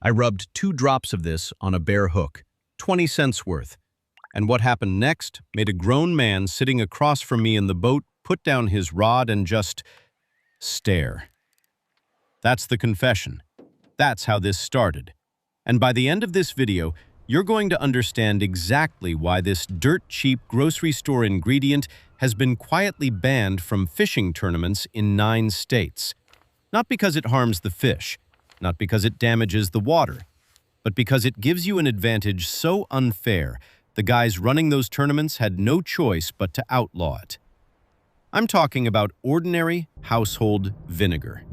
I rubbed 2 drops of this on a bare hook, 20 cents worth. And what happened next made a grown man sitting across from me in the boat put down his rod and just stare. That's the confession. That's how this started. And by the end of this video, you're going to understand exactly why this dirt-cheap grocery store ingredient has been quietly banned from fishing tournaments in 9 states. Not because it harms the fish, not because it damages the water, but because it gives you an advantage so unfair, the guys running those tournaments had no choice but to outlaw it. I'm talking about ordinary household vinegar.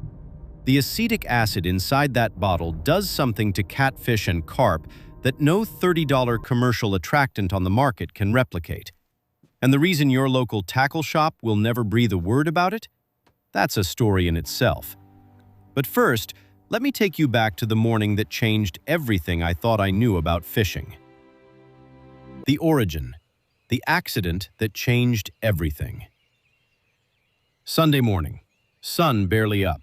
The acetic acid inside that bottle does something to catfish and carp that no $30 commercial attractant on the market can replicate. And the reason your local tackle shop will never breathe a word about it? That's a story in itself. But first, let me take you back to the morning that changed everything I thought I knew about fishing. The origin, the accident that changed everything. Sunday morning, sun barely up.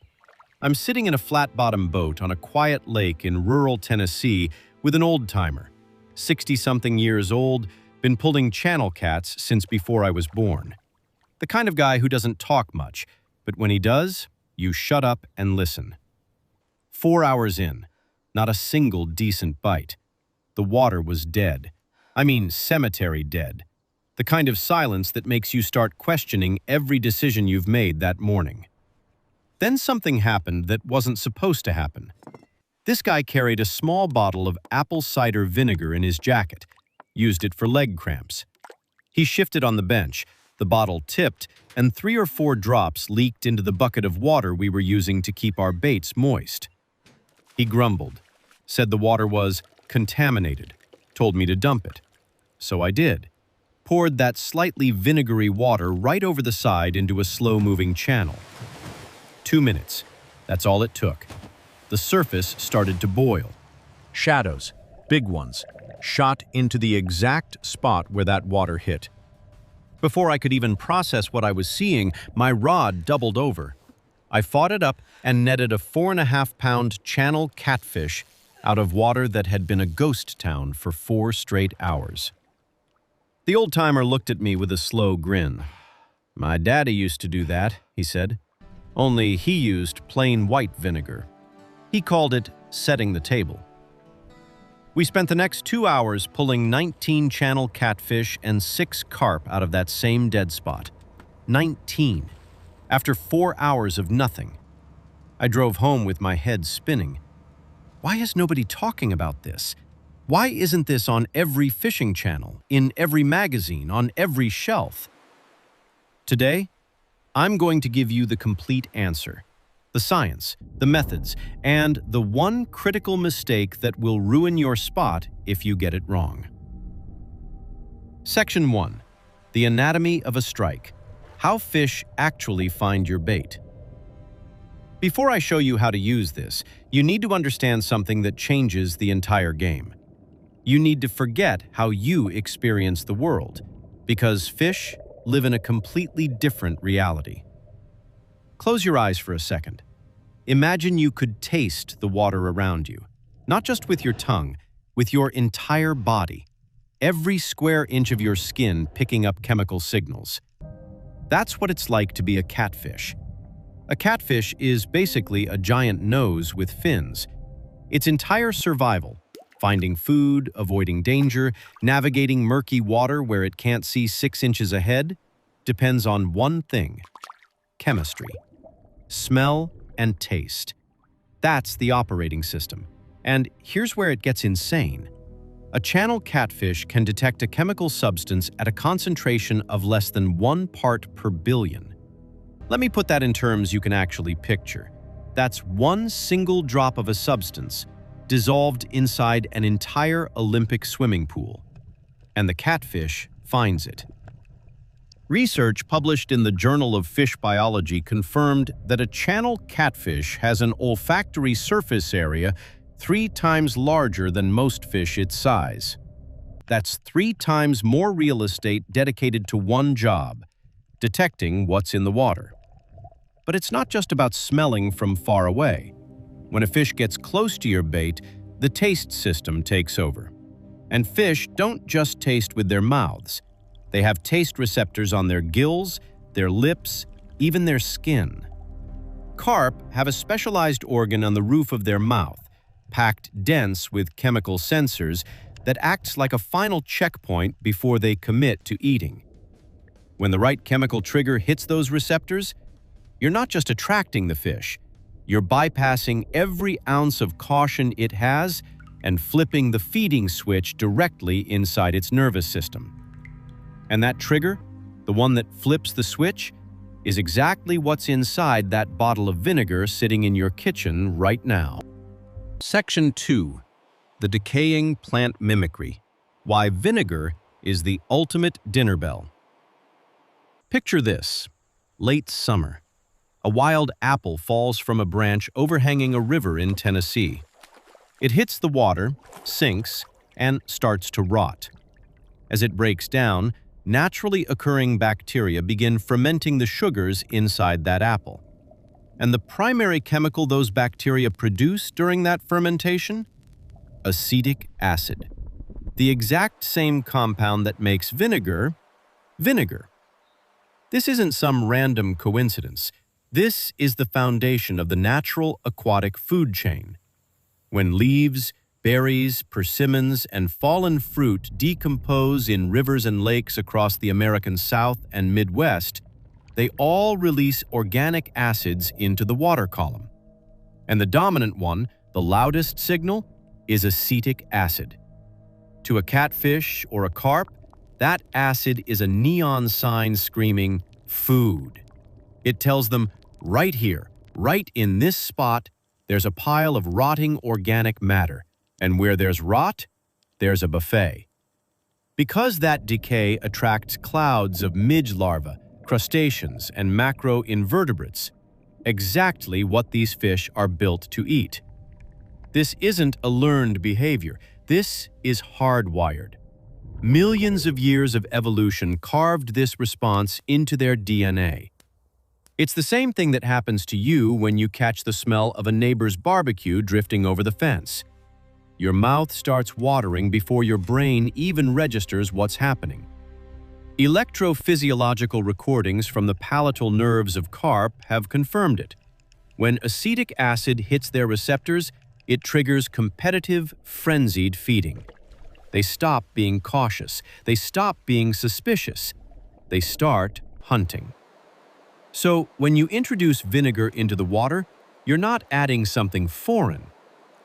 I'm sitting in a flat-bottom boat on a quiet lake in rural Tennessee with an old-timer, 60-something years old, been pulling channel cats since before I was born. The kind of guy who doesn't talk much, but when he does, you shut up and listen. 4 hours in, not a single decent bite. The water was dead. I mean cemetery dead. The kind of silence that makes you start questioning every decision you've made that morning. Then something happened that wasn't supposed to happen. This guy carried a small bottle of apple cider vinegar in his jacket, used it for leg cramps. He shifted on the bench, the bottle tipped, and 3 or 4 drops leaked into the bucket of water we were using to keep our baits moist. He grumbled, said the water was contaminated, told me to dump it. So I did. Poured that slightly vinegary water right over the side into a slow-moving channel. 2 minutes. That's all it took. The surface started to boil. Shadows, big ones, shot into the exact spot where that water hit. Before I could even process what I was seeing, my rod doubled over. I fought it up and netted a 4.5-pound channel catfish out of water that had been a ghost town for 4 straight hours. The old-timer looked at me with a slow grin. "My daddy used to do that," he said. "Only he used plain white vinegar. He called it setting the table." We spent the next 2 hours pulling 19 channel catfish and 6 carp out of that same dead spot. 19. After 4 hours of nothing. I drove home with my head spinning. Why is nobody talking about this? Why isn't this on every fishing channel, in every magazine, on every shelf? Today, I'm going to give you the complete answer. The science, the methods, and the one critical mistake that will ruin your spot if you get it wrong. Section 1. The anatomy of a strike. How fish actually find your bait. Before I show you how to use this, you need to understand something that changes the entire game. You need to forget how you experience the world, because fish live in a completely different reality. Close your eyes for a second. Imagine you could taste the water around you, not just with your tongue, with your entire body, every square inch of your skin picking up chemical signals. That's what it's like to be a catfish. A catfish is basically a giant nose with fins. Its entire survival, finding food, avoiding danger, navigating murky water where it can't see 6 inches ahead, depends on one thing: chemistry, smell, and taste. That's the operating system. And here's where it gets insane. A channel catfish can detect a chemical substance at a concentration of less than 1 part per billion. Let me put that in terms you can actually picture. That's 1 single drop of a substance dissolved inside an entire Olympic swimming pool. And the catfish finds it. Research published in the Journal of Fish Biology confirmed that a channel catfish has an olfactory surface area 3 times larger than most fish its size. That's 3 times more real estate dedicated to one job: detecting what's in the water. But it's not just about smelling from far away. When a fish gets close to your bait, the taste system takes over. And fish don't just taste with their mouths. They have taste receptors on their gills, their lips, even their skin. Carp have a specialized organ on the roof of their mouth, packed dense with chemical sensors that acts like a final checkpoint before they commit to eating. When the right chemical trigger hits those receptors, you're not just attracting the fish, you're bypassing every ounce of caution it has and flipping the feeding switch directly inside its nervous system. And that trigger, the one that flips the switch, is exactly what's inside that bottle of vinegar sitting in your kitchen right now. Section 2. The Decaying Plant Mimicry. Why Vinegar is the Ultimate Dinner Bell. Picture this. Late summer. A wild apple falls from a branch overhanging a river in Tennessee. It hits the water, sinks, and starts to rot. As it breaks down, naturally occurring bacteria begin fermenting the sugars inside that apple. And the primary chemical those bacteria produce during that fermentation? Acetic acid. The exact same compound that makes vinegar, vinegar. This isn't some random coincidence. This is the foundation of the natural aquatic food chain. When leaves, berries, persimmons, and fallen fruit decompose in rivers and lakes across the American South and Midwest, they all release organic acids into the water column. And the dominant one, the loudest signal, is acetic acid. To a catfish or a carp, that acid is a neon sign screaming, "Food." It tells them, right here, right in this spot, there's a pile of rotting organic matter, and where there's rot, there's a buffet. Because that decay attracts clouds of midge larvae, crustaceans, and macroinvertebrates, exactly what these fish are built to eat. This isn't a learned behavior. This is hardwired. Millions of years of evolution carved this response into their DNA. It's the same thing that happens to you when you catch the smell of a neighbor's barbecue drifting over the fence. Your mouth starts watering before your brain even registers what's happening. Electrophysiological recordings from the palatal nerves of carp have confirmed it. When acetic acid hits their receptors, it triggers competitive, frenzied feeding. They stop being cautious. They stop being suspicious. They start hunting. So, when you introduce vinegar into the water, you're not adding something foreign.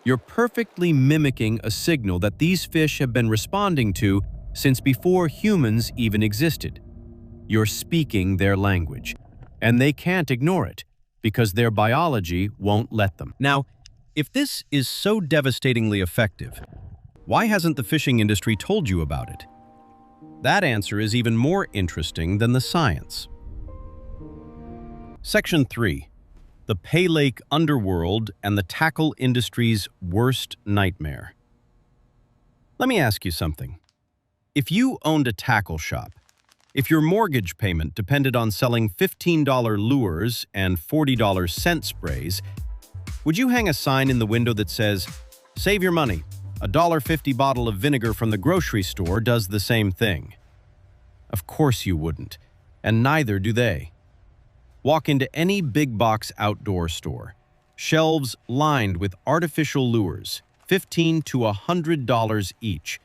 You're perfectly mimicking a signal that these fish have been responding to since before humans even existed. You're speaking their language, and they can't ignore it because their biology won't let them. Now, if this is so devastatingly effective, why hasn't the fishing industry told you about it? That answer is even more interesting than the science. Section 3. The Paylake Underworld and the Tackle Industry's Worst Nightmare. Let me ask you something. If you owned a tackle shop, if your mortgage payment depended on selling $15 lures and $40 scent sprays, would you hang a sign in the window that says, "Save your money, a $1.50 bottle of vinegar from the grocery store does the same thing"? Of course you wouldn't, and neither do they. Walk into any big box outdoor store. Shelves lined with artificial lures, $15 to $100 each.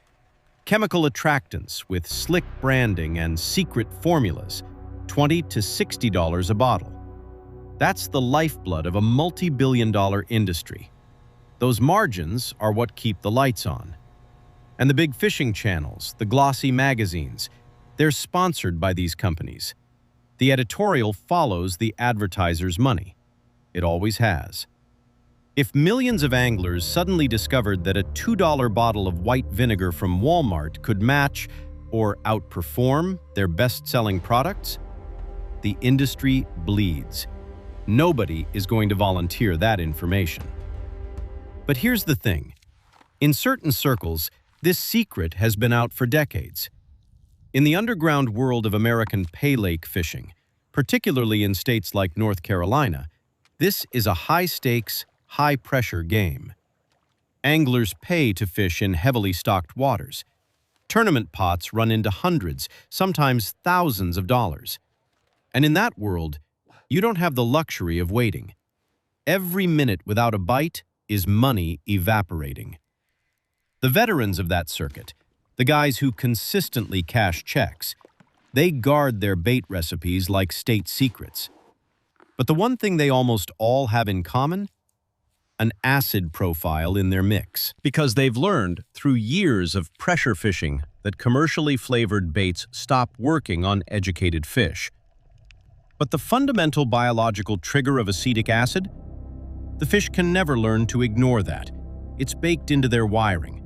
Chemical attractants with slick branding and secret formulas, $20 to $60 a bottle. That's the lifeblood of a multi-billion-dollar industry. Those margins are what keep the lights on. And the big fishing channels, the glossy magazines, they're sponsored by these companies. The editorial follows the advertiser's money. It always has. If millions of anglers suddenly discovered that a $2 bottle of white vinegar from Walmart could match or outperform their best-selling products, the industry bleeds. Nobody is going to volunteer that information. But here's the thing. In certain circles, this secret has been out for decades. In the underground world of American Paylake fishing, particularly in states like North Carolina, this is a high-stakes, high-pressure game. Anglers pay to fish in heavily stocked waters. Tournament pots run into hundreds, sometimes thousands of dollars. And in that world, you don't have the luxury of waiting. Every minute without a bite is money evaporating. The veterans of that circuit, the guys who consistently cash checks, they guard their bait recipes like state secrets. But the one thing they almost all have in common? An acid profile in their mix. Because they've learned, through years of pressure fishing, that commercially flavored baits stop working on educated fish. But the fundamental biological trigger of acetic acid? The fish can never learn to ignore that. It's baked into their wiring.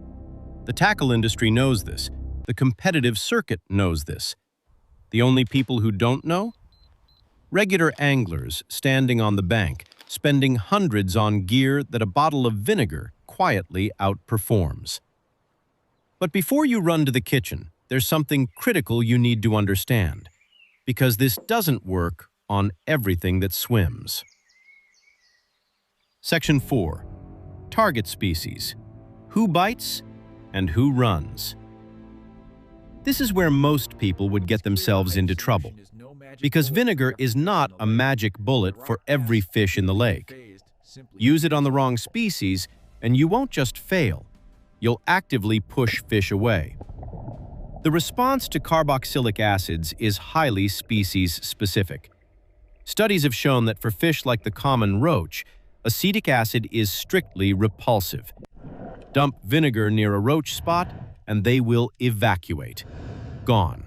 The tackle industry knows this. The competitive circuit knows this. The only people who don't know? Regular anglers standing on the bank, spending hundreds on gear that a bottle of vinegar quietly outperforms. But before you run to the kitchen, there's something critical you need to understand, because this doesn't work on everything that swims. Section 4. Target species. Who bites and who runs? This is where most people would get themselves into trouble, because vinegar is not a magic bullet for every fish in the lake. Use it on the wrong species, and you won't just fail. You'll actively push fish away. The response to carboxylic acids is highly species-specific. Studies have shown that for fish like the common roach, acetic acid is strictly repulsive. Dump vinegar near a roach spot, and they will evacuate. Gone.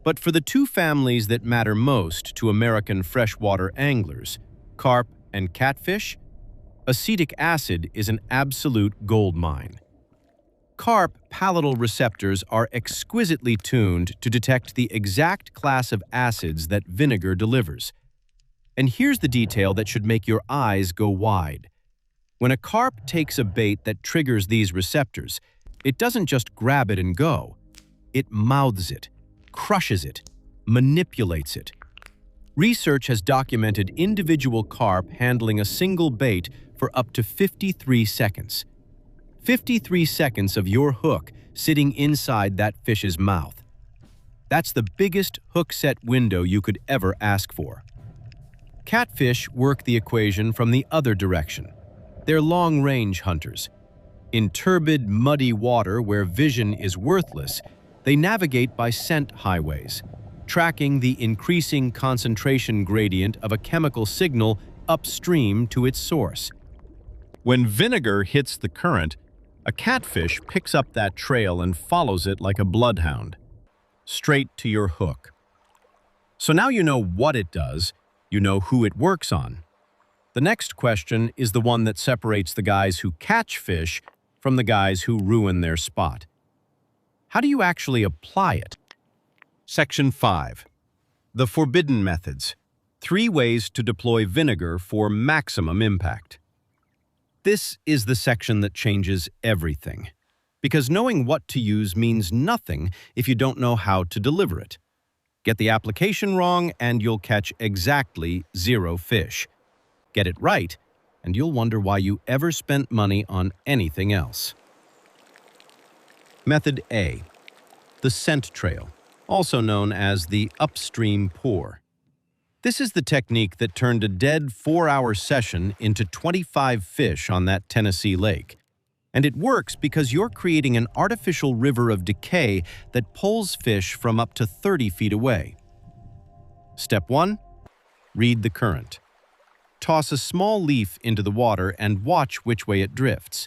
But for the two families that matter most to American freshwater anglers, carp and catfish, acetic acid is an absolute goldmine. Carp palatal receptors are exquisitely tuned to detect the exact class of acids that vinegar delivers. And here's the detail that should make your eyes go wide. When a carp takes a bait that triggers these receptors, it doesn't just grab it and go. It mouths it, crushes it, manipulates it. Research has documented individual carp handling a single bait for up to 53 seconds. 53 seconds of your hook sitting inside that fish's mouth. That's the biggest hook set window you could ever ask for. Catfish work the equation from the other direction. They're long-range hunters. In turbid, muddy water where vision is worthless, they navigate by scent highways, tracking the increasing concentration gradient of a chemical signal upstream to its source. When vinegar hits the current, a catfish picks up that trail and follows it like a bloodhound, straight to your hook. So now you know what it does, you know who it works on. The next question is the one that separates the guys who catch fish from the guys who ruin their spot. How do you actually apply it? Section 5. The Forbidden Methods. 3 ways to deploy vinegar for maximum impact. This is the section that changes everything, because knowing what to use means nothing if you don't know how to deliver it. Get the application wrong and you'll catch exactly 0 fish. Get it right, and you'll wonder why you ever spent money on anything else. Method A. The scent trail, also known as the upstream pour. This is the technique that turned a dead 4-hour session into 25 fish on that Tennessee lake. And it works because you're creating an artificial river of decay that pulls fish from up to 30 feet away. Step 1. Read the current. Toss a small leaf into the water and watch which way it drifts.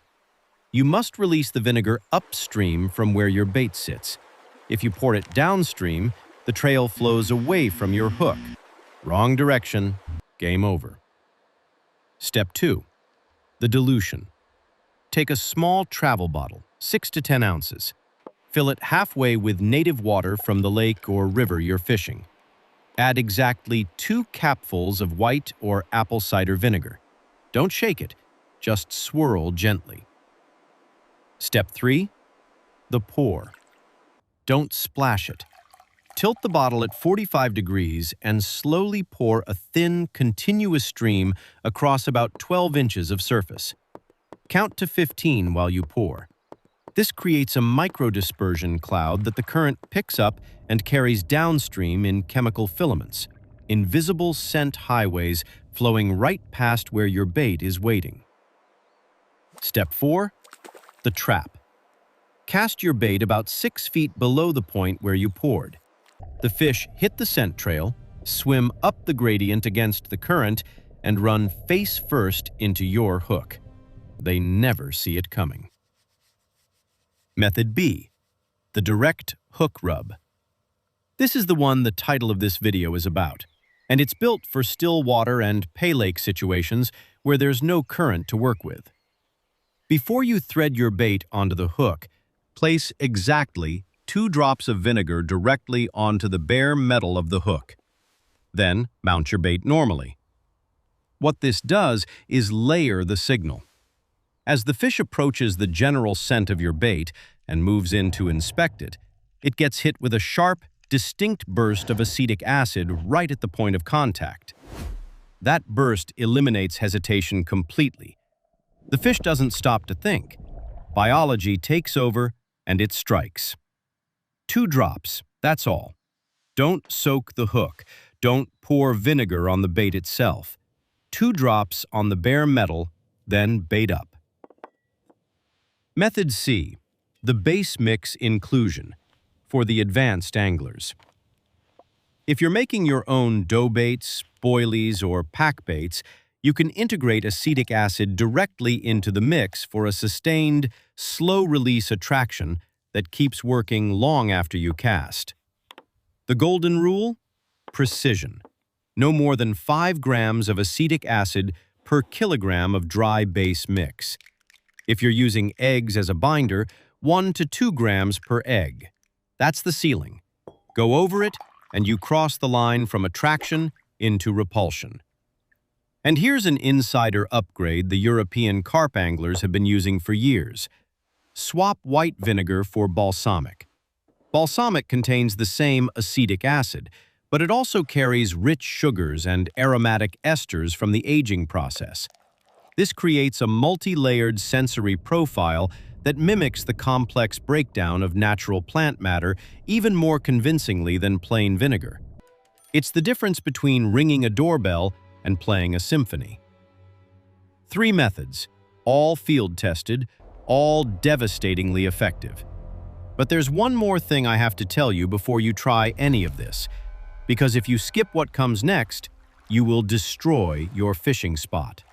You must release the vinegar upstream from where your bait sits. If you pour it downstream, the trail flows away from your hook. Wrong direction, game over. Step 2. The dilution. Take a small travel bottle, 6 to 10 ounces. Fill it halfway with native water from the lake or river you're fishing. Add exactly 2 capfuls of white or apple cider vinegar. Don't shake it, just swirl gently. Step 3. The pour. Don't splash it. Tilt the bottle at 45 degrees and slowly pour a thin, continuous stream across about 12 inches of surface. Count to 15 while you pour. This creates a microdispersion cloud that the current picks up and carries downstream in chemical filaments, invisible scent highways flowing right past where your bait is waiting. Step 4. The trap. Cast your bait about 6 feet below the point where you poured. The fish hit the scent trail, swim up the gradient against the current, and run face first into your hook. They never see it coming. Method B. The direct hook rub. This is the one the title of this video is about, and it's built for still water and Paylake situations where there's no current to work with. Before you thread your bait onto the hook, place exactly 2 drops of vinegar directly onto the bare metal of the hook. Then mount your bait normally. What this does is layer the signal. As the fish approaches the general scent of your bait and moves in to inspect it, it gets hit with a sharp, distinct burst of acetic acid right at the point of contact. That burst eliminates hesitation completely. The fish doesn't stop to think. Biology takes over and it strikes. 2 drops, that's all. Don't soak the hook. Don't pour vinegar on the bait itself. 2 drops on the bare metal, then bait up. Method C. The base mix inclusion for the advanced anglers. If you're making your own dough baits, boilies, or pack baits, you can integrate acetic acid directly into the mix for a sustained, slow-release attraction that keeps working long after you cast. The golden rule? Precision. No more than 5 grams of acetic acid per kilogram of dry base mix. If you're using eggs as a binder, 1 to 2 grams per egg. That's the ceiling. Go over it, and you cross the line from attraction into repulsion. And here's an insider upgrade the European carp anglers have been using for years. Swap white vinegar for balsamic. Balsamic contains the same acetic acid, but it also carries rich sugars and aromatic esters from the aging process. This creates a multi-layered sensory profile that mimics the complex breakdown of natural plant matter even more convincingly than plain vinegar. It's the difference between ringing a doorbell and playing a symphony. 3 methods, all field-tested, all devastatingly effective. But there's one more thing I have to tell you before you try any of this, because if you skip what comes next, you will destroy your fishing spot.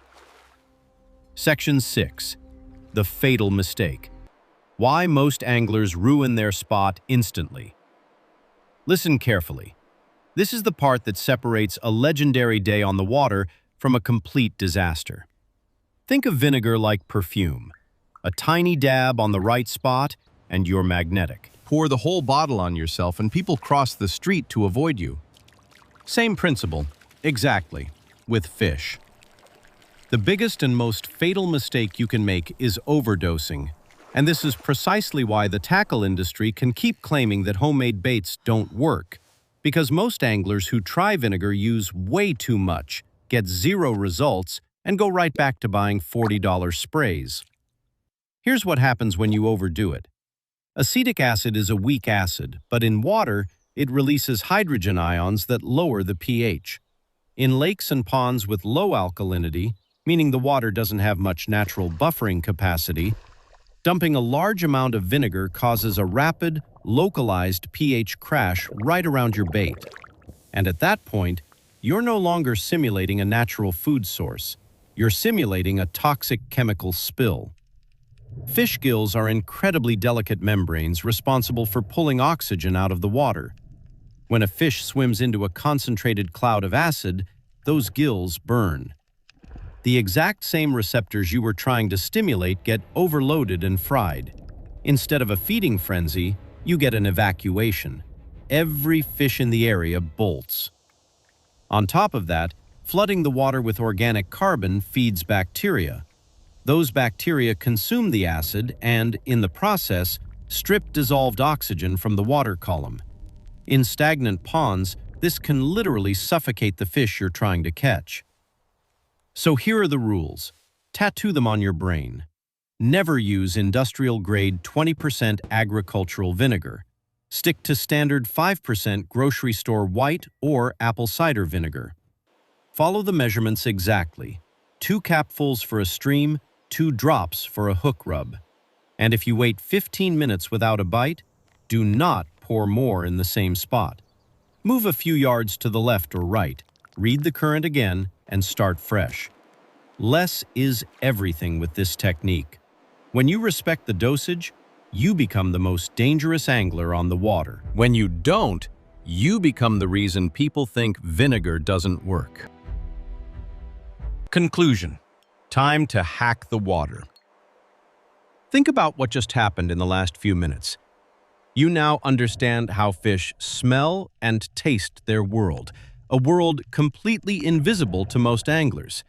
Section 6. The fatal mistake. Why most anglers ruin their spot instantly. Listen carefully. This is the part that separates a legendary day on the water from a complete disaster. Think of vinegar like perfume. A tiny dab on the right spot, and you're magnetic. Pour the whole bottle on yourself and people cross the street to avoid you. Same principle, exactly, with fish. The biggest and most fatal mistake you can make is overdosing. And this is precisely why the tackle industry can keep claiming that homemade baits don't work. Because most anglers who try vinegar use way too much, get 0 results, and go right back to buying $40 sprays. Here's what happens when you overdo it. Acetic acid is a weak acid, but in water, it releases hydrogen ions that lower the pH. In lakes and ponds with low alkalinity, meaning the water doesn't have much natural buffering capacity, dumping a large amount of vinegar causes a rapid, localized pH crash right around your bait. And at that point, you're no longer simulating a natural food source. You're simulating a toxic chemical spill. Fish gills are incredibly delicate membranes responsible for pulling oxygen out of the water. When a fish swims into a concentrated cloud of acid, those gills burn. The exact same receptors you were trying to stimulate get overloaded and fried. Instead of a feeding frenzy, you get an evacuation. Every fish in the area bolts. On top of that, flooding the water with organic carbon feeds bacteria. Those bacteria consume the acid and, in the process, strip dissolved oxygen from the water column. In stagnant ponds, this can literally suffocate the fish you're trying to catch. So here are the rules. Tattoo them on your brain. Never use industrial-grade 20% agricultural vinegar. Stick to standard 5% grocery store white or apple cider vinegar. Follow the measurements exactly. 2 capfuls for a stream, 2 drops for a hook rub. And if you wait 15 minutes without a bite, do not pour more in the same spot. Move a few yards to the left or right, read the current again, and start fresh. Less is everything with this technique. When you respect the dosage, you become the most dangerous angler on the water. When you don't, you become the reason people think vinegar doesn't work. Conclusion. Time to hack the water. Think about what just happened in the last few minutes. You now understand how fish smell and taste their world, a world completely invisible to most anglers.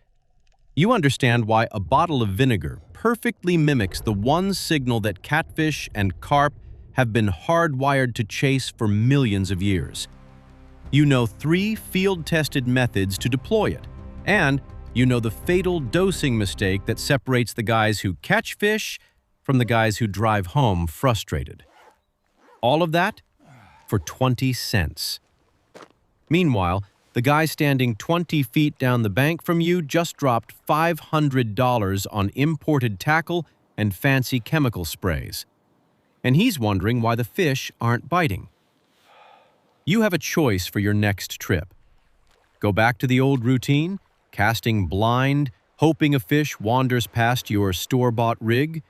You understand why a bottle of vinegar perfectly mimics the one signal that catfish and carp have been hardwired to chase for millions of years. You know 3 field-tested methods to deploy it, and you know the fatal dosing mistake that separates the guys who catch fish from the guys who drive home frustrated. All of that for 20 cents. Meanwhile, the guy standing 20 feet down the bank from you just dropped $500 on imported tackle and fancy chemical sprays. And he's wondering why the fish aren't biting. You have a choice for your next trip. Go back to the old routine, casting blind, hoping a fish wanders past your store-bought rig,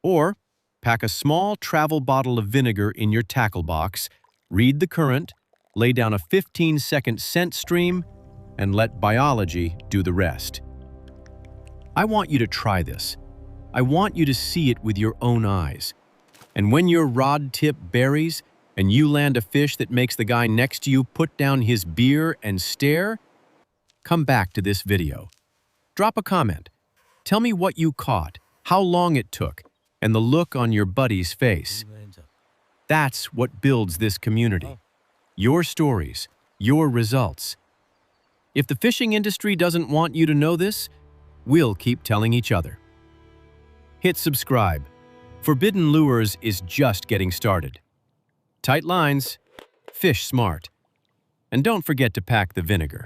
or pack a small travel bottle of vinegar in your tackle box, read the current, lay down a 15-second scent stream, and let biology do the rest. I want you to try this. I want you to see it with your own eyes. And when your rod tip buries and you land a fish that makes the guy next to you put down his beer and stare, come back to this video. Drop a comment. Tell me what you caught, how long it took, and the look on your buddy's face. That's what builds this community. Your stories, your results. If the fishing industry doesn't want you to know this, we'll keep telling each other. Hit subscribe. Forbidden Lures is just getting started. Tight lines, fish smart. And don't forget to pack the vinegar.